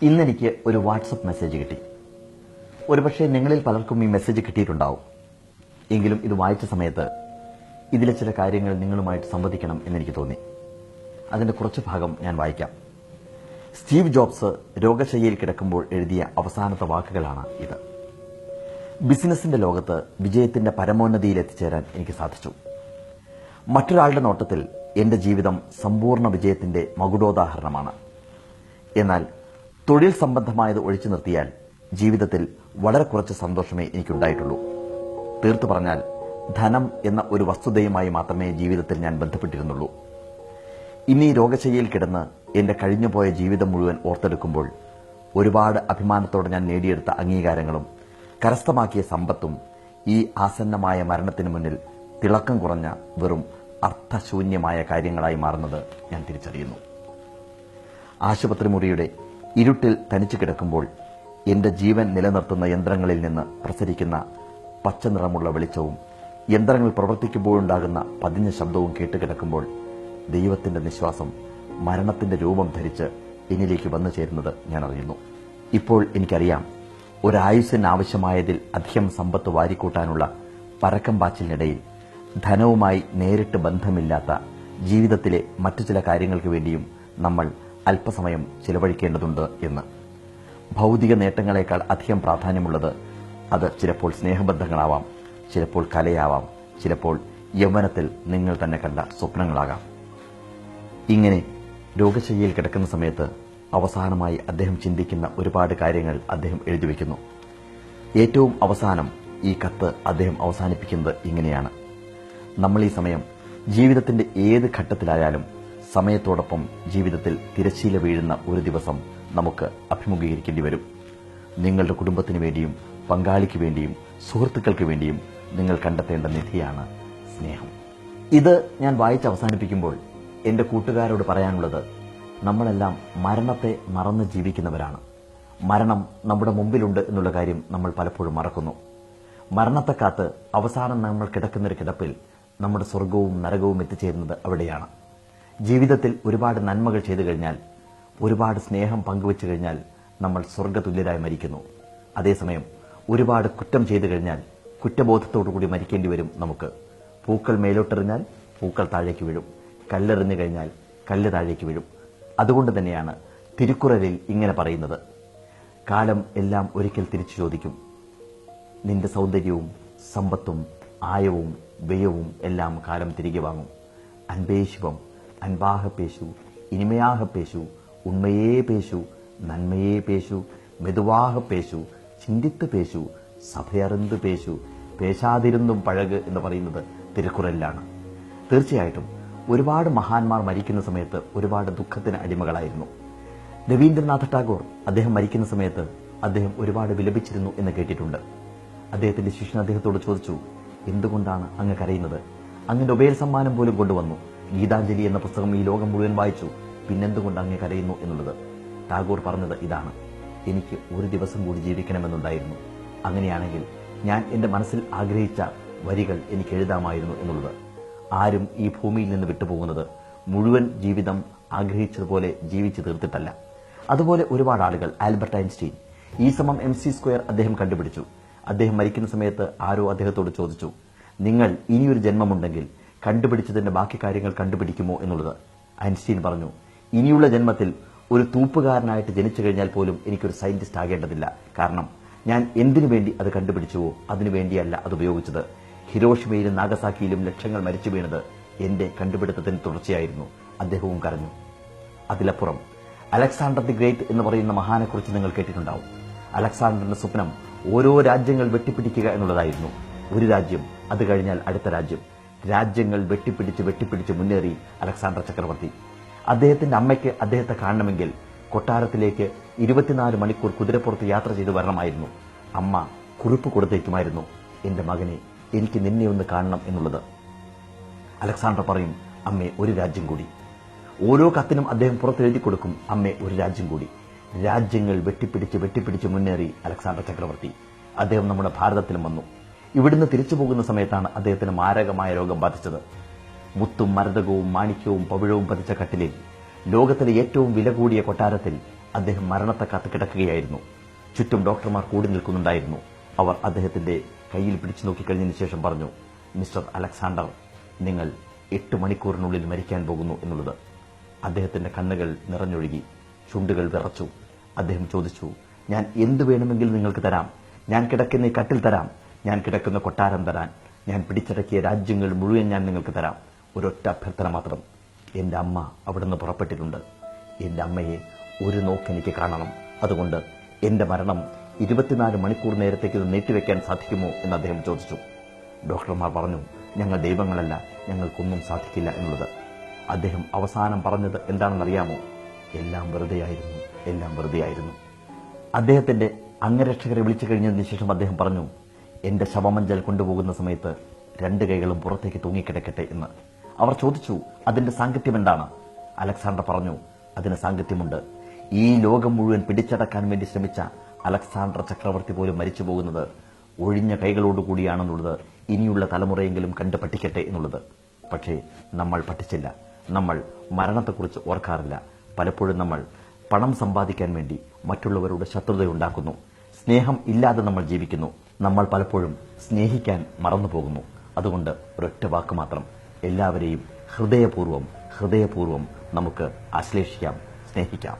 ഇന്നെനിക്ക് ഒരു WhatsApp message കിട്ടി. ഒരുപക്ഷെ നിങ്ങളിൽ പലർക്കും ഈ മെസ്സേജ് കിട്ടിയിട്ടുണ്ടാവും. എങ്കിലും ഇത് വായിച്ച സമയത്ത് ഇതിലെ ചില കാര്യങ്ങൾ നിങ്ങളുമായിട്ട് സംവദിക്കണം എന്നെനിക്ക് തോന്നി. അതിന്റെ കുറച്ച് ഭാഗം ഞാൻ വായിക്കാം. സ്റ്റീവ് ജോബ്സ് രോഗശയ്യയിൽ കിടക്കുമ്പോൾ എഴുതിയ അവസാനത്തെ വാക്കുകളാണ് ഇത്. ബിസിനസിന്റെ ലോകത്ത് വിജയത്തിന്റെ പരമോന്നതിയിൽ എത്തിച്ചേരാൻ എനിക്ക് സാധിച്ചു. മറ്റൊരാളുടെ നോട്ടത്തിൽ എന്റെ ജീവിതം സമ്പൂർണ്ണ വിജയത്തിന്റെ മകുടോദാഹരണമാണ്. എന്നാൽ തൊഴിൽ സംബന്ധമായത് ഒഴിച്ചു നിർത്തിയാൽ ജീവിതത്തിൽ വളരെ കുറച്ച് സന്തോഷമേ എനിക്കുണ്ടായിട്ടുള്ളൂ. തീർത്തു പറഞ്ഞാൽ ധനം എന്ന ഒരു വസ്തുതയുമായി മാത്രമേ ജീവിതത്തിൽ ഞാൻ ബന്ധപ്പെട്ടിരുന്നുള്ളൂ. ഇനി രോഗശയ്യയിൽ കിടന്ന് എന്റെ കഴിഞ്ഞുപോയ ജീവിതം മുഴുവൻ ഓർത്തെടുക്കുമ്പോൾ ഒരുപാട് അഭിമാനത്തോടെ ഞാൻ നേടിയെടുത്ത അംഗീകാരങ്ങളും കരസ്ഥമാക്കിയ സമ്പത്തും ഈ ആസന്നമായ മരണത്തിന് മുന്നിൽ തിളക്കം കുറഞ്ഞ വെറും അർത്ഥശൂന്യമായ കാര്യങ്ങളായി മാറുന്നത് ഞാൻ തിരിച്ചറിയുന്നു. ആശുപത്രി മുറിയുടെ ഇരുട്ടിൽ തനിച്ചു കിടക്കുമ്പോൾ എന്റെ ജീവൻ നിലനിർത്തുന്ന യന്ത്രങ്ങളിൽ നിന്ന് പ്രസരിക്കുന്ന പച്ച നിറമുള്ള വെളിച്ചവും യന്ത്രങ്ങൾ പ്രവർത്തിക്കുമ്പോഴുണ്ടാകുന്ന പതിഞ്ഞ ശബ്ദവും കേട്ടുകിടക്കുമ്പോൾ ദൈവത്തിന്റെ നിശ്വാസം മരണത്തിന്റെ രൂപം ധരിച്ച് എന്നിലേക്ക് വന്നു ചേരുന്നത് ഞാൻ അറിയുന്നു. ഇപ്പോൾ എനിക്കറിയാം, ഒരായുസ്സിന് ആവശ്യമായതിൽ അധികം സമ്പത്ത് വാരിക്കൂട്ടാനുള്ള പരക്കം പാച്ചിലിനിടയിൽ ധനവുമായി നേരിട്ട് ബന്ധമില്ലാത്ത ജീവിതത്തിലെ മറ്റു ചില കാര്യങ്ങൾക്ക് വേണ്ടിയും നമ്മൾ അല്പസമയം ചിലവഴിക്കേണ്ടതുണ്ട് എന്ന്. ഭൗതിക നേട്ടങ്ങളെക്കാൾ അധികം പ്രാധാന്യമുള്ളത് അത് ചിലപ്പോൾ സ്നേഹബന്ധങ്ങളാവാം, ചിലപ്പോൾ കലയാവാം, ചിലപ്പോൾ യൗവനത്തിൽ നിങ്ങൾ തന്നെ കണ്ട സ്വപ്നങ്ങളാകാം. ഇങ്ങനെ രോഗശയ്യയിൽ കിടക്കുന്ന സമയത്ത് അവസാനമായി അദ്ദേഹം ചിന്തിക്കുന്ന ഒരുപാട് കാര്യങ്ങൾ അദ്ദേഹം എഴുതിവെക്കുന്നു. ഏറ്റവും അവസാനം ഈ കത്ത് അദ്ദേഹം അവസാനിപ്പിക്കുന്നത് ഇങ്ങനെയാണ്: നമ്മൾ ഈ സമയം ജീവിതത്തിന്റെ ഏത് ഘട്ടത്തിലായാലും സമയത്തോടൊപ്പം ജീവിതത്തിൽ തിരശ്ശീല വീഴുന്ന ഒരു ദിവസം നമുക്ക് അഭിമുഖീകരിക്കേണ്ടി വരും. നിങ്ങളുടെ കുടുംബത്തിന് വേണ്ടിയും പങ്കാളിക്ക് വേണ്ടിയും സുഹൃത്തുക്കൾക്ക് വേണ്ടിയും നിങ്ങൾ കണ്ടെത്തേണ്ട നിധിയാണ് സ്നേഹം. ഇത് ഞാൻ വായിച്ച് അവസാനിപ്പിക്കുമ്പോൾ എന്റെ കൂട്ടുകാരോട് പറയാനുള്ളത്, നമ്മളെല്ലാം മരണത്തെ മറന്ന് ജീവിക്കുന്നവരാണ്. മരണം നമ്മുടെ മുമ്പിലുണ്ട് എന്നുള്ള കാര്യം നമ്മൾ പലപ്പോഴും മറക്കുന്നു. മരണത്തെ കാത്ത് അവസാനം നമ്മൾ കിടക്കുന്നൊരു കിടപ്പിൽ നമ്മുടെ സ്വർഗവും നരകവും എത്തിച്ചേരുന്നത് അവിടെയാണ്. ജീവിതത്തിൽ ഒരുപാട് നന്മകൾ ചെയ്തു കഴിഞ്ഞാൽ, ഒരുപാട് സ്നേഹം പങ്കുവച്ചു കഴിഞ്ഞാൽ നമ്മൾ സ്വർഗതുല്യരായി മരിക്കുന്നു. അതേസമയം ഒരുപാട് കുറ്റം ചെയ്തു കഴിഞ്ഞാൽ കുറ്റബോധത്തോടുകൂടി മരിക്കേണ്ടി വരും നമുക്ക്. പൂക്കൾ മേലോട്ടെറിഞ്ഞാൽ പൂക്കൾ താഴേക്ക് വീഴും, കല്ലെറിഞ്ഞു കഴിഞ്ഞാൽ കല്ല് താഴേക്ക് വീഴും. അതുകൊണ്ട് തന്നെയാണ് തിരുക്കുറലിൽ ഇങ്ങനെ പറയുന്നത്: കാലം എല്ലാം ഒരിക്കൽ തിരിച്ചു ചോദിക്കും, നിന്റെ സൗന്ദര്യവും സമ്പത്തും ആയവും വ്യയവും എല്ലാം കാലം തിരികെ വാങ്ങും. അൻപേ ശിവം അൻപാഹ പേശു ഇനിമയാഹ പേശു ഉണ്മയേ പേശു നന്മയേ പേശു മെതുവാഹ പേശു ചിന്തിത്ത് പേശു സഭയറിന്ത് പേശു പേശാതിരുന്നും പഴക് എന്ന് പറയുന്നത് തിരുക്കുറലിലാണ്. തീർച്ചയായിട്ടും ഒരുപാട് മഹാന്മാർ മരിക്കുന്ന സമയത്ത് ഒരുപാട് ദുഃഖത്തിന് അടിമകളായിരുന്നു. രവീന്ദ്രനാഥ ടാഗോർ അദ്ദേഹം മരിക്കുന്ന സമയത്ത് അദ്ദേഹം ഒരുപാട് വിലപിച്ചിരുന്നു എന്ന് കേട്ടിട്ടുണ്ട്. അദ്ദേഹത്തിന്റെ ശിഷ്യൻ അദ്ദേഹത്തോട് ചോദിച്ചു, എന്തുകൊണ്ടാണ് അങ്ങ് കരയുന്നത്? അങ്ങ് നൊബേൽ സമ്മാനം പോലും കൊണ്ടുവന്നു, ഗീതാഞ്ജലി എന്ന പുസ്തകം ഈ ലോകം മുഴുവൻ വായിച്ചു, പിന്നെന്തുകൊണ്ട് അങ്ങ് കരയുന്നു എന്നുള്ളത്. ടാഗോർ പറഞ്ഞത് ഇതാണ്: എനിക്ക് ഒരു ദിവസം കൂടി ജീവിക്കണമെന്നുണ്ടായിരുന്നു. അങ്ങനെയാണെങ്കിൽ ഞാൻ എന്റെ മനസ്സിൽ ആഗ്രഹിച്ച വരികൾ എനിക്ക് എഴുതാമായിരുന്നു എന്നുള്ളത്. ആരും ഈ ഭൂമിയിൽ നിന്ന് വിട്ടുപോകുന്നത് മുഴുവൻ ജീവിതം ആഗ്രഹിച്ചതുപോലെ ജീവിച്ചു തീർത്തിട്ടല്ല. അതുപോലെ ഒരുപാട് ആളുകൾ, ആൽബർട്ട് ഐൻസ്റ്റീൻ, E=mc² അദ്ദേഹം കണ്ടുപിടിച്ചു. അദ്ദേഹം മരിക്കുന്ന സമയത്ത് ആരോ അദ്ദേഹത്തോട് ചോദിച്ചു, നിങ്ങൾ ഇനിയൊരു ജന്മമുണ്ടെങ്കിൽ കണ്ടുപിടിച്ചതിന്റെ ബാക്കി കാര്യങ്ങൾ കണ്ടുപിടിക്കുമോ എന്നുള്ളത്. ഐൻസ്റ്റീൻ പറഞ്ഞു, ഇനിയുള്ള ജന്മത്തിൽ ഒരു തൂപ്പുകാരനായിട്ട് ജനിച്ചു കഴിഞ്ഞാൽ പോലും എനിക്കൊരു സയന്റിസ്റ്റ് ആകേണ്ടതില്ല. കാരണം ഞാൻ എന്തിനു വേണ്ടി അത് കണ്ടുപിടിച്ചുവോ അതിനുവേണ്ടിയല്ല അത് ഉപയോഗിച്ചത്. ഹിരോഷിമയിലും നാഗസാക്കിയിലും ലക്ഷങ്ങൾ മരിച്ചു വീണത് എന്റെ കണ്ടുപിടുത്തത്തിന് തുടർച്ചയായിരുന്നു. അദ്ദേഹവും കരഞ്ഞു. അതിലപ്പുറം അലക്സാണ്ടർ ദി ഗ്രേറ്റ് എന്ന് പറയുന്ന മഹാനെക്കുറിച്ച് നിങ്ങൾ കേട്ടിട്ടുണ്ടാവും. അലക്സാണ്ടറിന്റെ സ്വപ്നം ഓരോ രാജ്യങ്ങൾ വെട്ടിപ്പിടിക്കുക എന്നുള്ളതായിരുന്നു. ഒരു രാജ്യം, അത് കഴിഞ്ഞാൽ അടുത്ത രാജ്യം. രാജ്യങ്ങൾ വെട്ടിപ്പിടിച്ച് മുന്നേറി അലക്സാണ്ടർ ചക്രവർത്തി. അദ്ദേഹത്തിന്റെ അമ്മയ്ക്ക് അദ്ദേഹത്തെ കാണണമെങ്കിൽ കൊട്ടാരത്തിലേക്ക് 24 മണിക്കൂർ കുതിരപ്പുറത്ത് യാത്ര ചെയ്ത് വരണമായിരുന്നു. അമ്മ കുറിപ്പ് കൊടുത്തേക്കുമായിരുന്നു, എന്റെ മകനെ, എനിക്ക് നിന്നെ ഒന്ന് കാണണം എന്നുള്ളത്. അലക്സാണ്ടർ പറയും, അമ്മേ, ഒരു രാജ്യം കൂടി. ഓരോ കത്തിനും അദ്ദേഹം പുറത്തെഴുതി കൊടുക്കും, അമ്മേ, ഒരു രാജ്യം കൂടി. രാജ്യങ്ങൾ വെട്ടിപ്പിടിച്ച് മുന്നേറി അലക്സാണ്ടർ ചക്രവർത്തി. അദ്ദേഹം നമ്മുടെ ഭാരതത്തിലും വന്നു. ഇവിടുന്ന് തിരിച്ചു പോകുന്ന സമയത്താണ് അദ്ദേഹത്തിന് മാരകമായ രോഗം ബാധിച്ചത്. മുത്തും മരതകവും മാണിക്യവും പവിഴവും പതിച്ച കട്ടിലിൽ ലോകത്തിലെ ഏറ്റവും വില കൂടിയ കൊട്ടാരത്തിൽ അദ്ദേഹം മരണത്തെ കാത്ത് കിടക്കുകയായിരുന്നു. ചുറ്റും ഡോക്ടർമാർ കൂടി നിൽക്കുന്നുണ്ടായിരുന്നു. അവർ അദ്ദേഹത്തിന്റെ കയ്യിൽ പിടിച്ചു നോക്കിക്കഴിഞ്ഞതിന് ശേഷം പറഞ്ഞു, മിസ്റ്റർ അലക്സാണ്ടർ, നിങ്ങൾ 8 മണിക്കൂറിനുള്ളിൽ മരിക്കാൻ പോകുന്നു എന്നുള്ളത്. അദ്ദേഹത്തിന്റെ കണ്ണുകൾ നിറഞ്ഞൊഴുകി, ചുണ്ടുകൾ വിറച്ചു. അദ്ദേഹം ചോദിച്ചു, ഞാൻ എന്തു വേണമെങ്കിലും നിങ്ങൾക്ക് തരാം. ഞാൻ കിടക്കുന്ന ഈ കട്ടിൽ തരാം, ഞാൻ കിടക്കുന്ന കൊട്ടാരം തരാൻ, ഞാൻ പിടിച്ചടക്കിയ രാജ്യങ്ങൾ മുഴുവൻ ഞാൻ നിങ്ങൾക്ക് തരാം. ഒരൊറ്റ അഭ്യർത്ഥന മാത്രം, എന്റെ അമ്മ അവിടുന്ന് പുറപ്പെട്ടിട്ടുണ്ട്. എന്റെ അമ്മയെ ഒരു നോക്ക് എനിക്ക് കാണണം. അതുകൊണ്ട് എന്റെ മരണം 24 മണിക്കൂർ നേരത്തേക്ക് ഇത് നീട്ടിവെക്കാൻ സാധിക്കുമോ എന്ന് അദ്ദേഹം ചോദിച്ചു. ഡോക്ടർമാർ പറഞ്ഞു, ഞങ്ങൾ ദൈവങ്ങളല്ല, ഞങ്ങൾക്കൊന്നും സാധിക്കില്ല എന്നുള്ളത്. അദ്ദേഹം അവസാനം പറഞ്ഞത് എന്താണെന്നറിയാമോ? എല്ലാം വെറുതെയായിരുന്നു, എല്ലാം വെറുതെയായിരുന്നു. അദ്ദേഹത്തിന്റെ അംഗരക്ഷകരെ വിളിച്ചു കഴിഞ്ഞതിന് ശേഷം അദ്ദേഹം പറഞ്ഞു, എന്റെ ശവമഞ്ചൽ കൊണ്ടുപോകുന്ന സമയത്ത് 2 കൈകളും പുറത്തേക്ക് തൂങ്ങിക്കിടക്കട്ടെ എന്ന്. അവർ ചോദിച്ചു, അതിന്റെ സാങ്കത്യം എന്താണ്? അലക്സാണ്ടർ പറഞ്ഞു, അതിന് സാങ്കത്യമുണ്ട്. ഈ ലോകം മുഴുവൻ പിടിച്ചടക്കാൻ വേണ്ടി ശ്രമിച്ച അലക്സാണ്ടർ ചക്രവർത്തി പോലും മരിച്ചു പോകുന്നത് ഒഴിഞ്ഞ കൈകളോടുകൂടിയാണെന്നുള്ളത് ഇനിയുള്ള തലമുറയെങ്കിലും കണ്ട് പഠിക്കട്ടെ എന്നുള്ളത്. പക്ഷേ നമ്മൾ പഠിച്ചില്ല. നമ്മൾ മരണത്തെക്കുറിച്ച് ഓർക്കാറില്ല. പലപ്പോഴും നമ്മൾ പണം സമ്പാദിക്കാൻ വേണ്ടി മറ്റുള്ളവരോട് ശത്രുതയുണ്ടാക്കുന്നു. സ്നേഹം ഇല്ലാതെ നമ്മൾ ജീവിക്കുന്നു. നമ്മൾ പലപ്പോഴും സ്നേഹിക്കാൻ മറന്നുപോകുന്നു. അതുകൊണ്ട് ഒരൊറ്റ വാക്ക് മാത്രം, എല്ലാവരെയും ഹൃദയപൂർവ്വം നമുക്ക് ആശ്ലേഷിക്കാം, സ്നേഹിക്കാം.